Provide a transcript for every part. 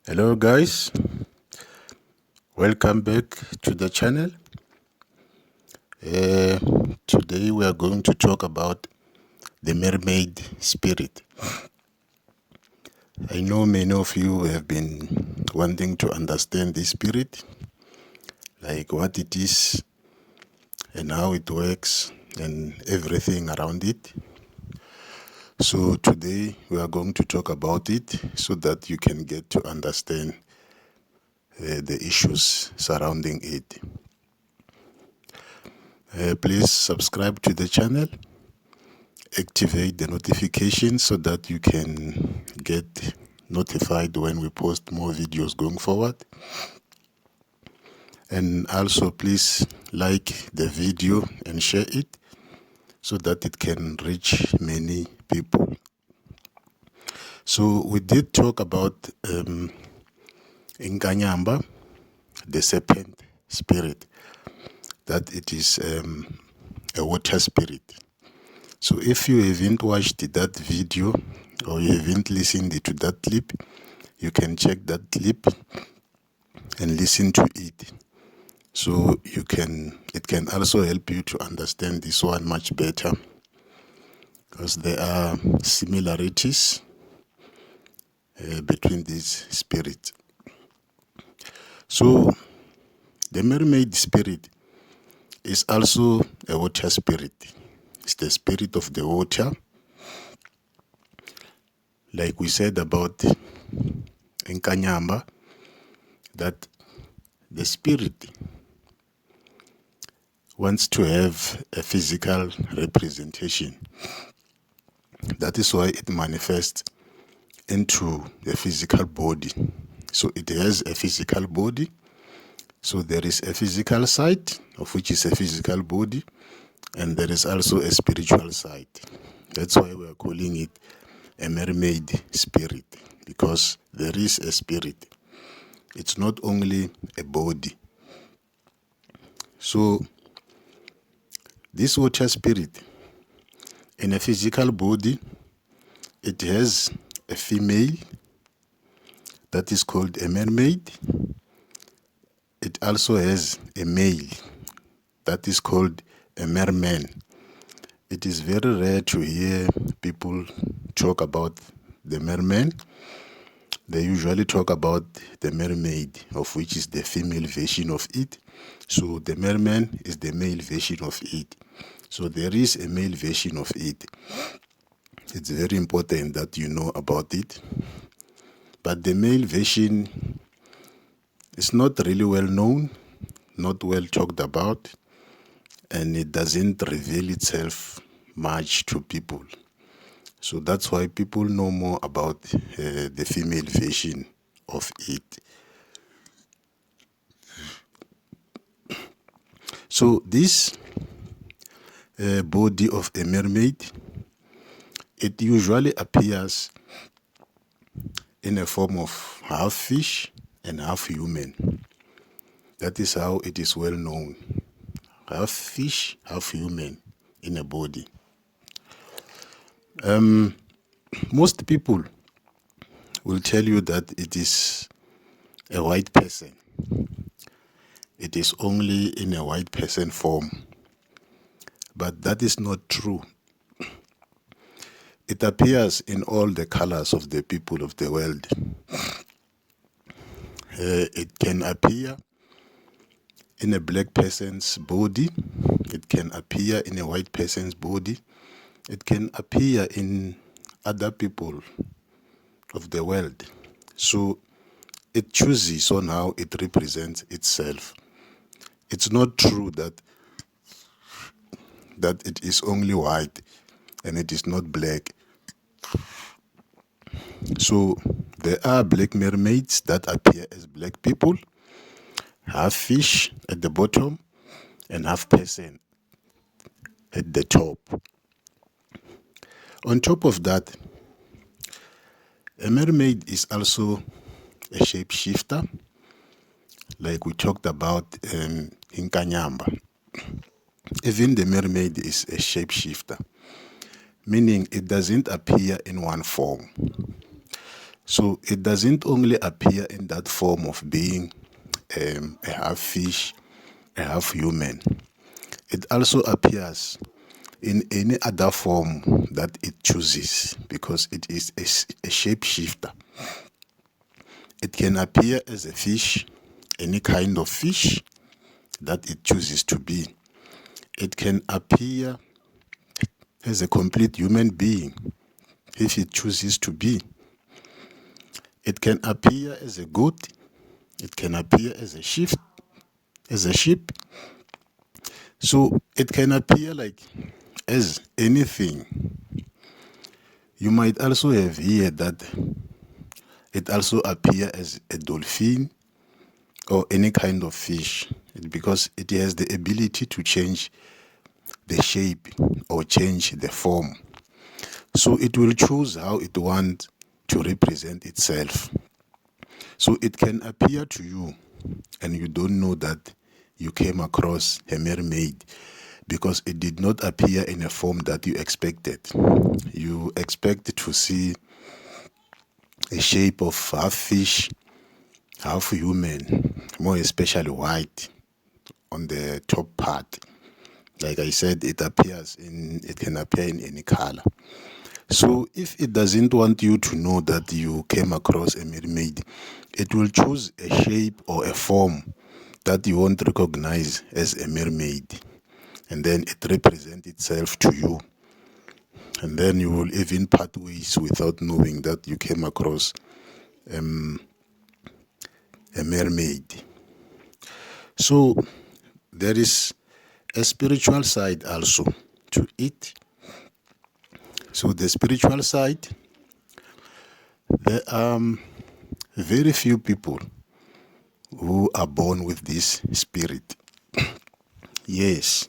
Hello guys, welcome back to the channel. Today we are going to talk about the mermaid spirit. I know many of you have been wanting to understand this spirit, like what it is and how it works and everything around it. So today we are going to talk about it so that you can get to understand the issues surrounding it. Please subscribe to the channel, activate the notification so that you can get notified when we post more videos going forward. And also please like the video and share it so that it can reach many people. So we did talk about Inkanyamba, the serpent spirit, that it is a water spirit. So if you haven't watched that video or you haven't listened to that clip, you can check that clip and listen to it. So it can also help you to understand this one much better, because there are similarities between these spirits. So the mermaid spirit is also a water spirit. It's the spirit of the water. Like we said about Nkanyamba, that the spirit wants to have a physical representation. That is why it manifests into a physical body. So it has a physical body. So there is a physical side, of which is a physical body, and there is also a spiritual side. That's why we are calling it a mermaid spirit, because there is a spirit. It's not only a body. So this water spirit, in a physical body, it has a female that is called a mermaid. It also has a male that is called a merman. It is very rare to hear people talk about the merman. They usually talk about the mermaid, of which is the female version of it. So the merman is the male version of it. So there is a male version of it. It's very important that you know about it. But the male version is not really well known, not well talked about, and it doesn't reveal itself much to people. So that's why people know more about the female version of it. So this body of a mermaid, it usually appears in a form of half fish and half human. That is how it is well known. Half fish, half human in a body. Most people will tell you that it is a white person. It is only in a white person form. But that is not true. It appears in all the colors of the people of the world. It can appear in a black person's body. It can appear in a white person's body. It can appear in other people of the world. So it chooses on how it represents itself. It's not true that it is only white and it is not black. So there are black mermaids that appear as black people, half fish at the bottom and half person at the top. On top of that, a mermaid is also a shapeshifter, like we talked about in Kanyamba. Even the mermaid is a shapeshifter, meaning it doesn't appear in one form. So it doesn't only appear in that form of being a half fish, a half human. It also appears in any other form that it chooses because it is a shapeshifter. It can appear as a fish, any kind of fish that it chooses to be. It can appear as a complete human being if it chooses to be. It can appear as a goat. It can appear as a sheep. So it can appear like as anything. You might also have heard that it also appear as a dolphin or any kind of fish because it has the ability to change the shape or change the form. So it will choose how it wants to represent itself. So it can appear to you and you don't know that you came across a mermaid because it did not appear in a form that you expected. You expect to see a shape of half fish, half human, more especially white on the top part. Like I said, it can appear in any color. So if it doesn't want you to know that you came across a mermaid, it will choose a shape or a form that you won't recognize as a mermaid. And then it represents itself to you. And then you will even part ways without knowing that you came across a mermaid. So there is a spiritual side also to it. So the spiritual side, there are very few people who are born with this spirit. Yes,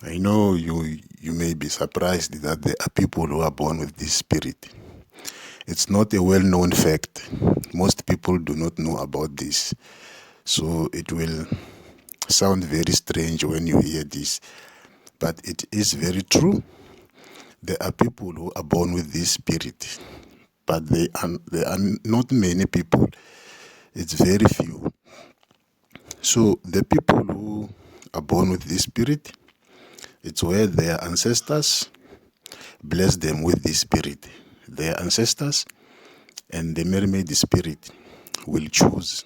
I know you may be surprised that there are people who are born with this spirit. It's not a well-known fact. Most people do not know about this. So it will sound very strange when you hear this. But it is very true. There are people who are born with this spirit. But there are not many people. It's very few. So the people who are born with this spirit, it's where their ancestors bless them with this spirit. Their ancestors and the mermaid spirit will choose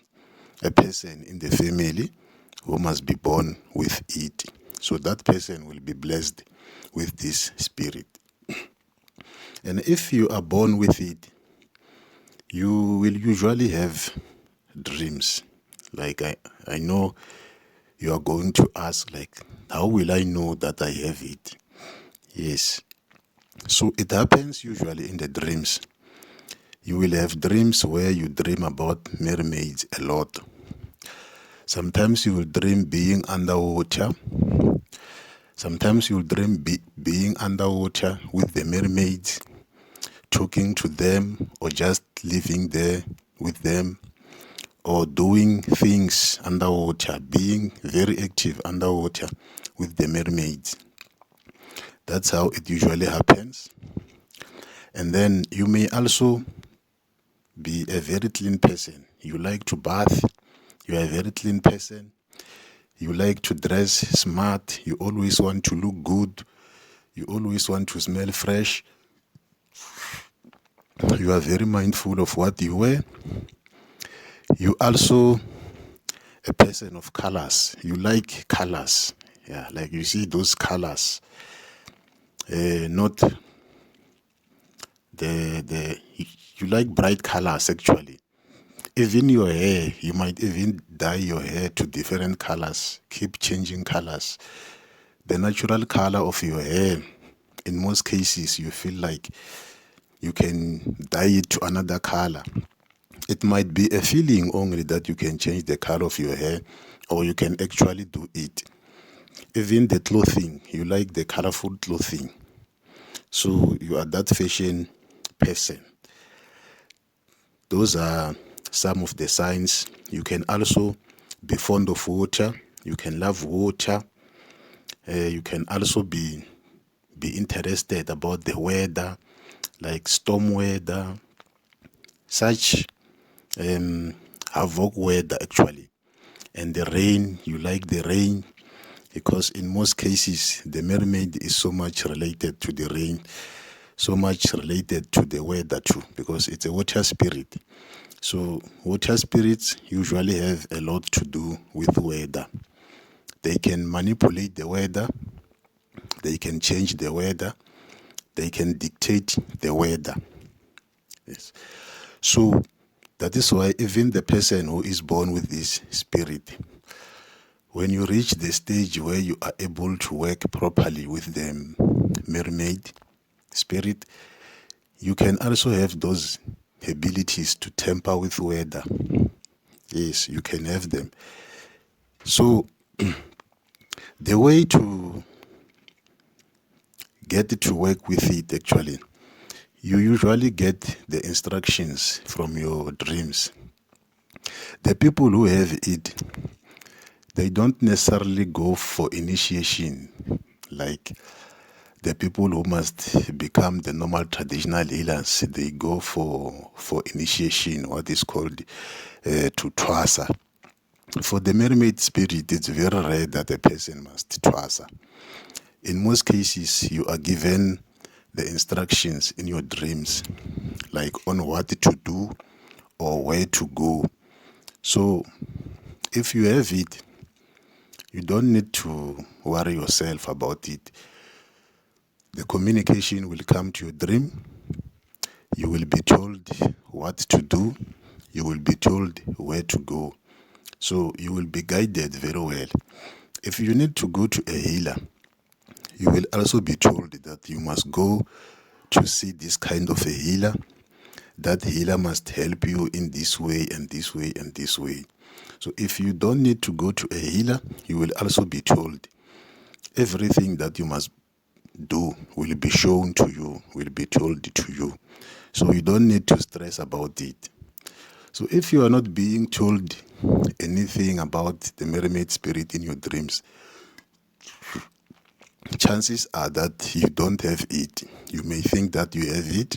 a person in the family who must be born with it. So that person will be blessed with this spirit. And if you are born with it, you will usually have dreams. Like I know you are going to ask, like, how will I know that I have it? Yes. So it happens usually in the dreams. You will have dreams where you dream about mermaids a lot. Sometimes you will dream being underwater. Sometimes you will dream being underwater with the mermaids, talking to them, or just living there with them, or doing things underwater, being very active underwater with the mermaids. That's how it usually happens. And then you may also be a very clean person. You like to bath. You are a very clean person. You like to dress smart. You always want to look good. You always want to smell fresh. You are very mindful of what you wear. You also a person of colors. You like colors. Yeah, like you see those colors. Not the you like bright colors actually. Even your hair, you might even dye your hair to different colors. Keep changing colors. The natural color of your hair, in most cases, you feel like you can dye it to another color. It might be a feeling only that you can change the color of your hair, or you can actually do it. Even the clothing, you like the colorful clothing. So you are that fashion person. Those are some of the signs. You can also be fond of water. You can love water. You can also be interested about the weather, like storm weather, such havoc weather actually. And the rain, you like the rain because in most cases the mermaid is so much related to the rain, so much related to the weather too, because it's a water spirit. So water spirits usually have a lot to do with weather. They can manipulate the weather, they can change the weather, they can dictate the weather. Yes. So that is why even the person who is born with this spirit, when you reach the stage where you are able to work properly with the mermaid spirit, you can also have those abilities to tamper with weather. Yes, you can have them. So the way to get to work with it actually, you usually get the instructions from your dreams. The people who have it, they don't necessarily go for initiation like the people who must become the normal traditional healers. They go for initiation, what is called to Thwasa. For the mermaid spirit, it's very rare that a person must Thwasa. In most cases, you are given the instructions in your dreams, like on what to do or where to go. So if you have it, you don't need to worry yourself about it. The communication will come to your dream. You will be told what to do. You will be told where to go. So you will be guided very well. If you need to go to a healer, you will also be told that you must go to see this kind of a healer. That healer must help you in this way and this way and this way. So if you don't need to go to a healer, you will also be told everything that you must do will be shown to you, will be told to you. So you don't need to stress about it. So if you are not being told anything about the mermaid spirit in your dreams, chances are that you don't have it. You may think that you have it,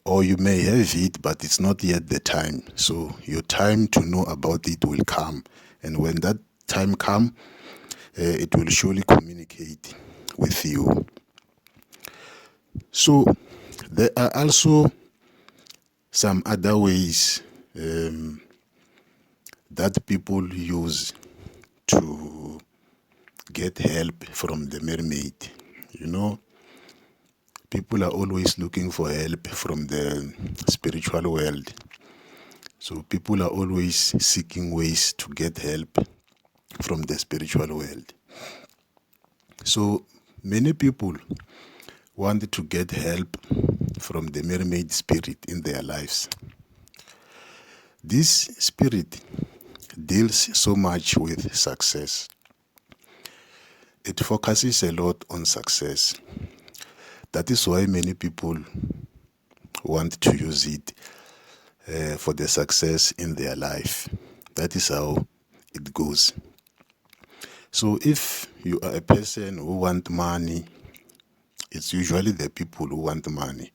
or you may have it, but it's not yet the time. So your time to know about it will come. And when that time comes, it will surely communicate with you. So there are also some other ways that people use to get help from the mermaid. You know, people are always looking for help from the spiritual world. So people are always seeking ways to get help from the spiritual world. So many people want to get help from the mermaid spirit in their lives. This spirit deals so much with success. It focuses a lot on success. That is why many people want to use it for the success in their life. That is how it goes. So if you are a person who want money, it's usually the people who want money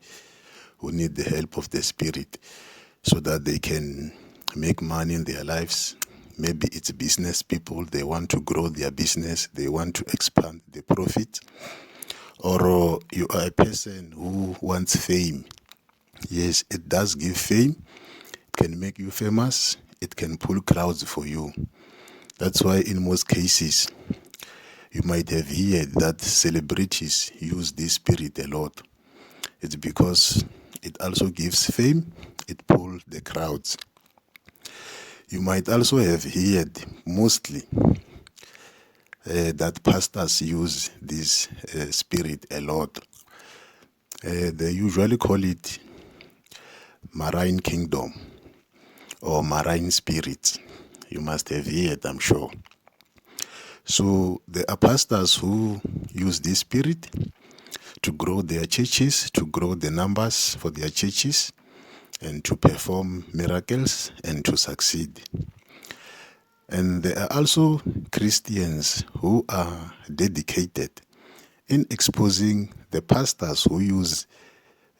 who need the help of the spirit so that they can make money in their lives. Maybe it's business people, they want to grow their business, they want to expand the profit. Or you are a person who wants fame. Yes, it does give fame, it can make you famous, it can pull crowds for you. That's why in most cases, you might have heard that celebrities use this spirit a lot. It's because it also gives fame, it pulls the crowds. You might also have heard mostly that pastors use this spirit a lot. They usually call it marine kingdom or marine spirits. You must have heard, I'm sure. So there are pastors who use this spirit to grow their churches, to grow the numbers for their churches, and to perform miracles and to succeed. And there are also Christians who are dedicated in exposing the pastors who use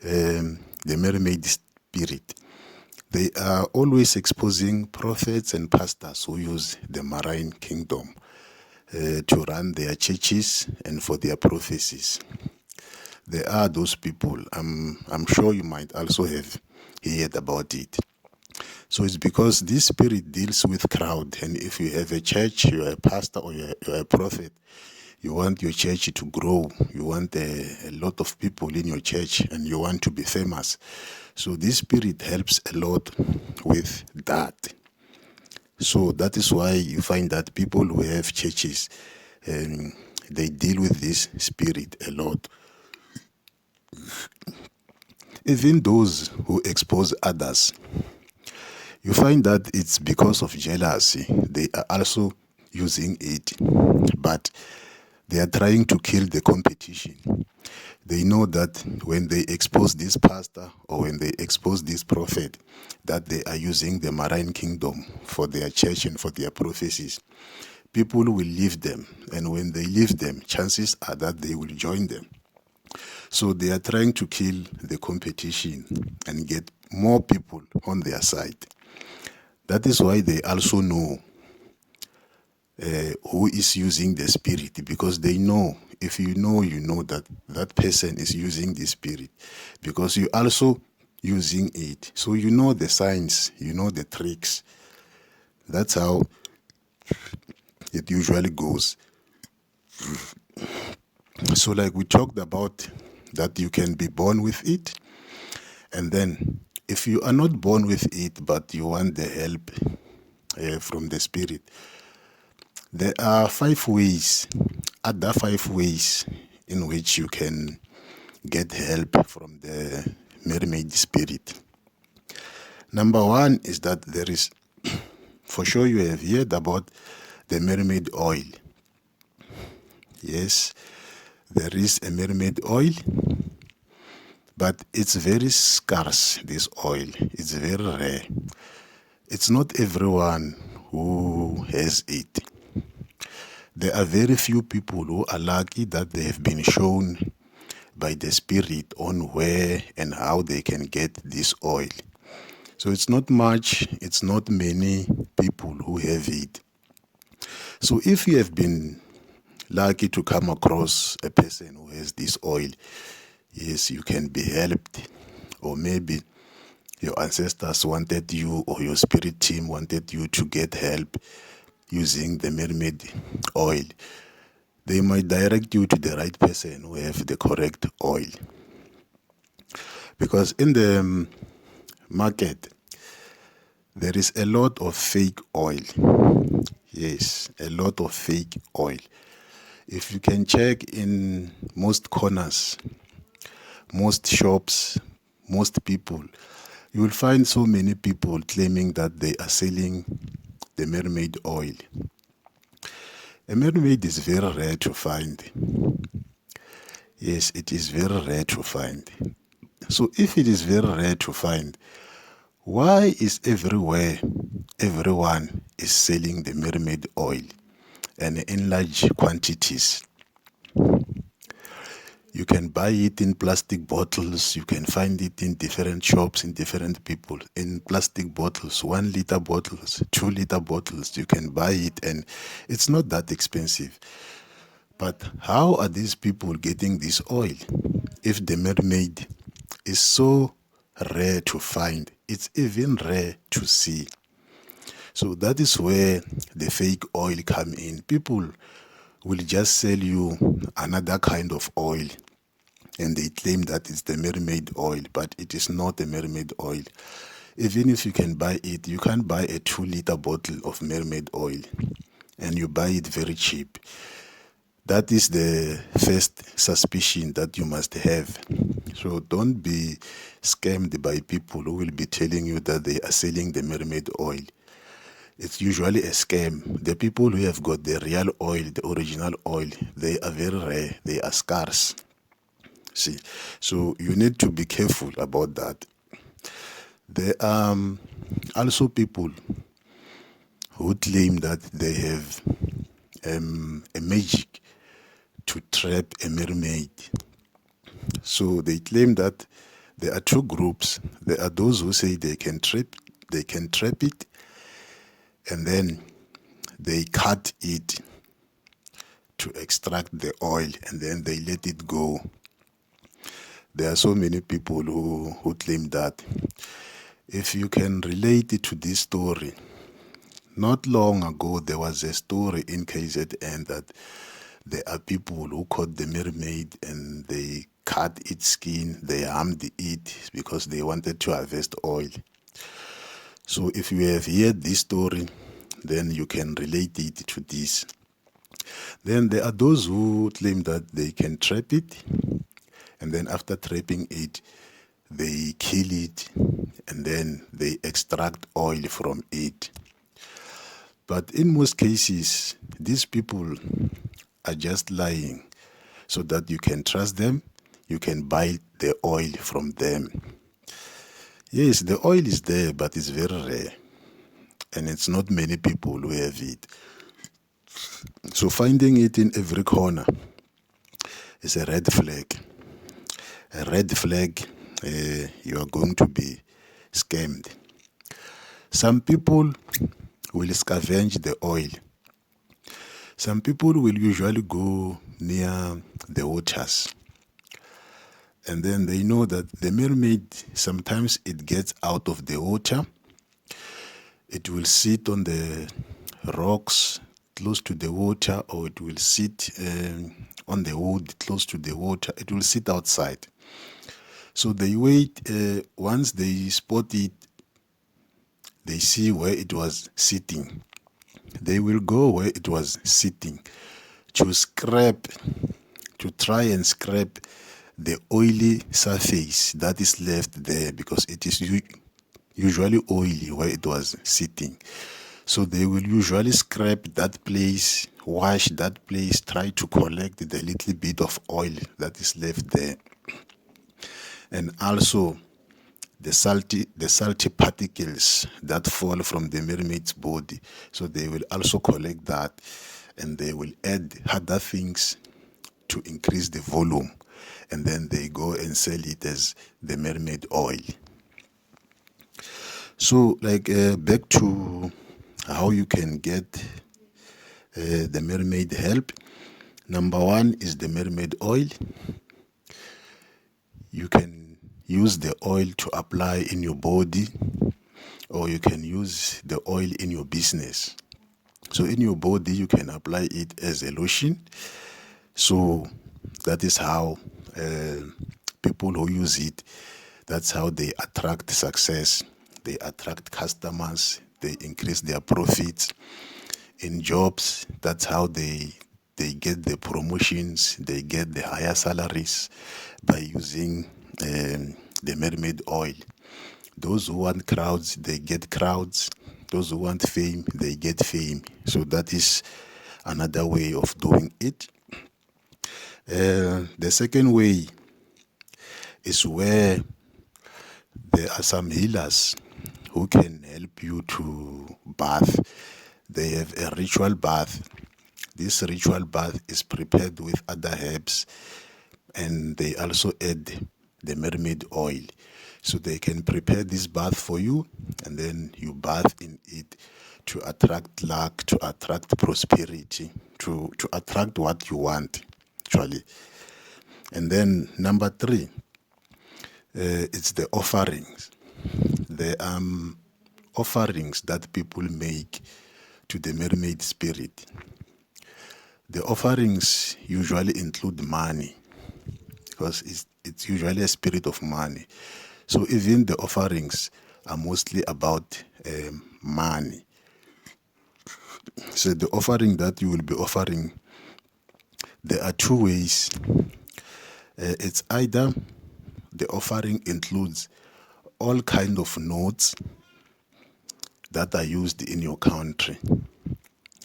the mermaid spirit. They are always exposing prophets and pastors who use the marine kingdom to run their churches and for their prophecies. There are those people. I'm sure you might also have heard about it. So it's because this spirit deals with crowd, and if you have a church, you're a pastor or you're a prophet, you want your church to grow, you want a lot of people in your church, and you want to be famous. So this spirit helps a lot with that. So that is why you find that people who have churches, they deal with this spirit a lot. Even those who expose others, you find that it's because of jealousy. They are also using it, but they are trying to kill the competition. They know that when they expose this pastor or when they expose this prophet, that they are using the marine kingdom for their church and for their prophecies. People will leave them, and when they leave them, chances are that they will join them. So they are trying to kill the competition and get more people on their side. That is why they also know who is using the spirit, because they know, if you know that that person is using the spirit, because you also using it. So you know the signs, you know the tricks. That's how it usually goes. So like we talked about, that you can be born with it, and then if you are not born with it but you want the help from the spirit, there are 5 ways, other 5 ways in which you can get help from the mermaid spirit. Number 1 is that there is, for sure you have heard about the mermaid oil. Yes, there is a mermaid oil, but it's very scarce, this oil. It's very rare. It's not everyone who has it. There are very few people who are lucky that they have been shown by the spirit on where and how they can get this oil. So it's not much, it's not many people who have it. So if you have been lucky to come across a person who has this oil, yes, you can be helped. Or maybe your ancestors wanted you, or your spirit team wanted you to get help using the mermaid oil. They might direct you to the right person who have the correct oil. Because in the market, there is a lot of fake oil. Yes, a lot of fake oil. If you can check in most corners, most shops, most people, you will find so many people claiming that they are selling the mermaid oil. A mermaid is very rare to find. Yes, it is very rare to find. So if it is very rare to find, why is everyone is selling the mermaid oil and in large quantities? You can buy it in plastic bottles. You can find it in different shops, in different people, in plastic bottles, 1 liter bottles, 2 liter bottles. You can buy it, and it's not that expensive. But how are these people getting this oil? If the mermaid is so rare to find, it's even rare to see. So that is where the fake oil come in. People will just sell you another kind of oil, and they claim that it's the mermaid oil, but it is not the mermaid oil. Even if you can buy it, you can't buy a 2 liter bottle of mermaid oil, and you buy it very cheap. That is the first suspicion that you must have. So don't be scammed by people who will be telling you that they are selling the mermaid oil. It's usually a scam. The people who have got the real oil, the original oil, they are very rare. They are scarce. See, so you need to be careful about that. There are also people who claim that they have a magic to trap a mermaid. So they claim that There are two groups. There are those who say they can trap it, and then they cut it to extract the oil, and then they let it go. There are so many people who claim that. If you can relate it to this story, not long ago there was a story in KZN that there are people who caught the mermaid and they cut its skin, they harmed it because they wanted to harvest oil. So if you have heard this story, then you can relate it to this. Then there are those who claim that they can trap it, and then after trapping it, they kill it, and then they extract oil from it. But in most cases, these people are just lying so that you can trust them, you can buy the oil from them. Yes, the oil is there, but it's very rare, and it's not many people who have it. So finding it in every corner is a red flag. A red flag, you are going to be scammed. Some people will scavenge the oil. Some people will usually go near the waters, and then they know that the mermaid, sometimes it gets out of the water. It will sit on the rocks close to the water, or it will sit on the wood close to the water. It will sit outside. So they wait. Once they spot it, they see where it was sitting. They will go where it was sitting to try and scrape the oily surface that is left there, because it is usually oily where it was sitting. So they will usually scrape that place, wash that place, try to collect the little bit of oil that is left there. And also the salty particles that fall from the mermaid's body. So they will also collect that, and they will add other things to increase the volume, and then they go and sell it as the mermaid oil. So back to how you can get the mermaid help. Number one is the mermaid oil. You can use the oil to apply in your body, or you can use the oil in your business. So in your body, you can apply it as a lotion. So that is how people who use it, that's how they attract success. They attract customers. They increase their profits. In jobs, that's how they get the promotions. They get the higher salaries by using the mermaid oil. Those who want crowds, they get crowds. Those who want fame, they get fame. So that is another way of doing it. The second way is where there are some healers who can help you to bath. They have a ritual bath. This ritual bath is prepared with other herbs, and they also add the mermaid oil. So they can prepare this bath for you, and then you bath in it to attract luck, to attract prosperity, to attract what you want, actually. And then number three, it's the offerings. There are offerings that people make to the mermaid spirit. The offerings usually include money, because it's usually a spirit of money. So even the offerings are mostly about money. So the offering that you will be offering, there are two ways. It's either the offering includes all kind of notes that are used in your country.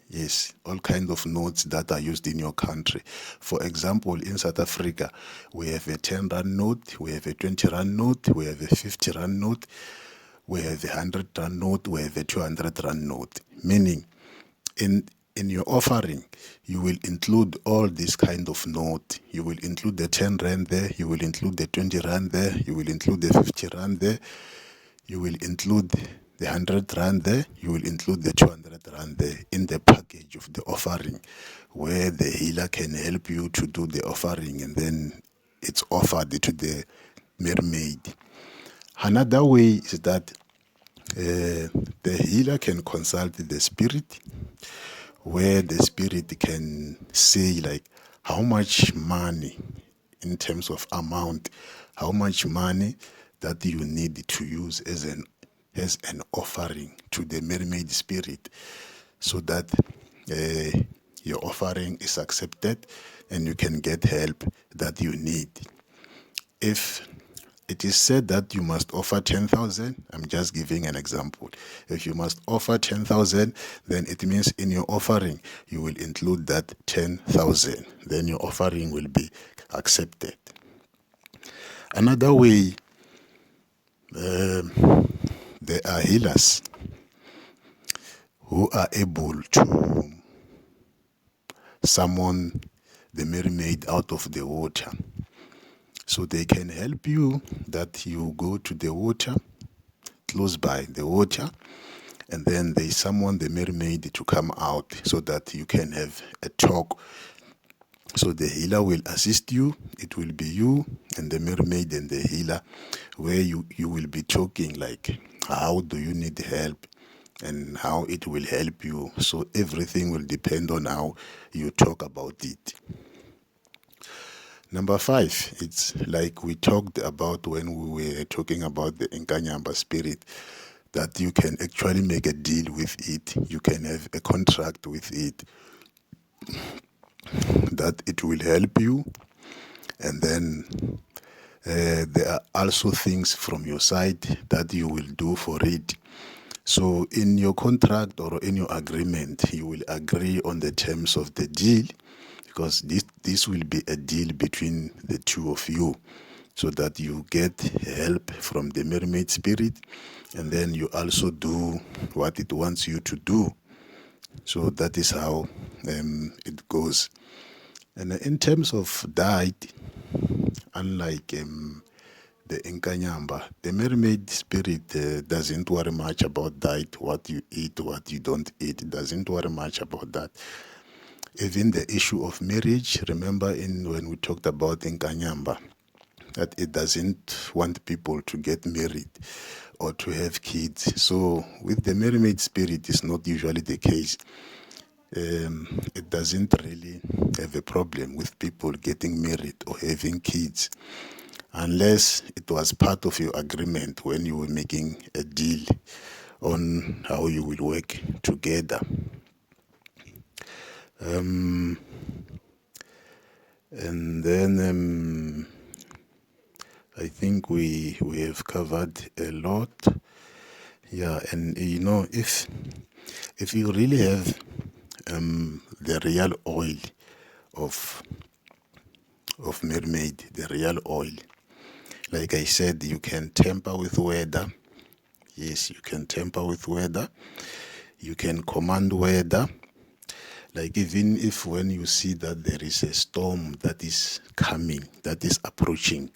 Yes, all kinds of notes that are used in your country. For example, in South Africa, we have a 10 rand note, we have a 20 rand note, we have a 50 rand note, we have a 100 rand note, we have a 200 rand note. Meaning, in in your offering, you will include all this kind of note. You will include the 10 rand there, you will include the 20 rand there, you will include the 50 rand there, you will include the 100 rand there, you will include the 200 rand there in the package of the offering, where the healer can help you to do the offering, and then it's offered to the mermaid. Another way is that the healer can consult the spirit, where the spirit can say like how much money, in terms of amount, how much money that you need to use as an offering to the mermaid spirit, so that your offering is accepted and you can get help that you need. If it is said that you must offer 10,000, I'm just giving an example. If you must offer 10,000, then it means in your offering you will include that 10,000. Then your offering will be accepted. Another way, there are healers who are able to summon the mermaid out of the water. So they can help you that you go to the water, close by the water, and then they summon the mermaid to come out so that you can have a talk. So the healer will assist you. It will be you and the mermaid and the healer, where you will be talking like how do you need help and how it will help you. So everything will depend on how you talk about it. Number 5, it's like we talked about when we were talking about the Inkanyamba spirit, that you can actually make a deal with it. You can have a contract with it, that it will help you. And then there are also things from your side that you will do for it. So in your contract or in your agreement, you will agree on the terms of the deal, because this will be a deal between the two of you, so that you get help from the mermaid spirit, and then you also do what it wants you to do. So that is how it goes. And in terms of diet, unlike the Inkanyamba, the mermaid spirit doesn't worry much about diet, what you eat, what you don't eat. It doesn't worry much about that. Even the issue of marriage, remember when we talked about Inkanyamba, that it doesn't want people to get married or to have kids. So with the mermaid spirit, it's not usually the case. It doesn't really have a problem with people getting married or having kids, unless it was part of your agreement when you were making a deal on how you will work together. And then I think we have covered a lot. Yeah, and if you really have the real oil of mermaid, the real oil, like I said, you can tamper with weather. Yes, you can tamper with weather. You can command weather. Like even if when you see that there is a storm that is coming, that is approaching,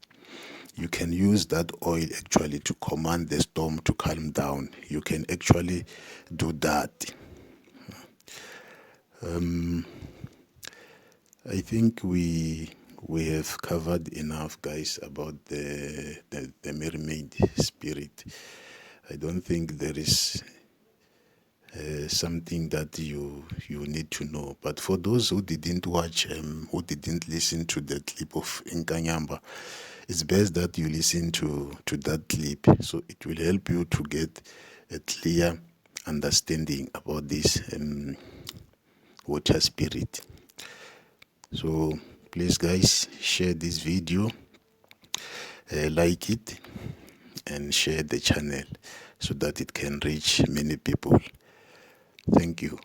you can use that oil actually to command the storm to calm down. You can actually do that. I think we have covered enough, guys, about the mermaid spirit. I don't think there is something that you need to know. But for those who didn't watch, who didn't listen to the clip of Inkanyamba, it's best that you listen to that clip, so it will help you to get a clear understanding about this water spirit. So please, guys, share this video, like it, and share the channel so that it can reach many people. Thank you.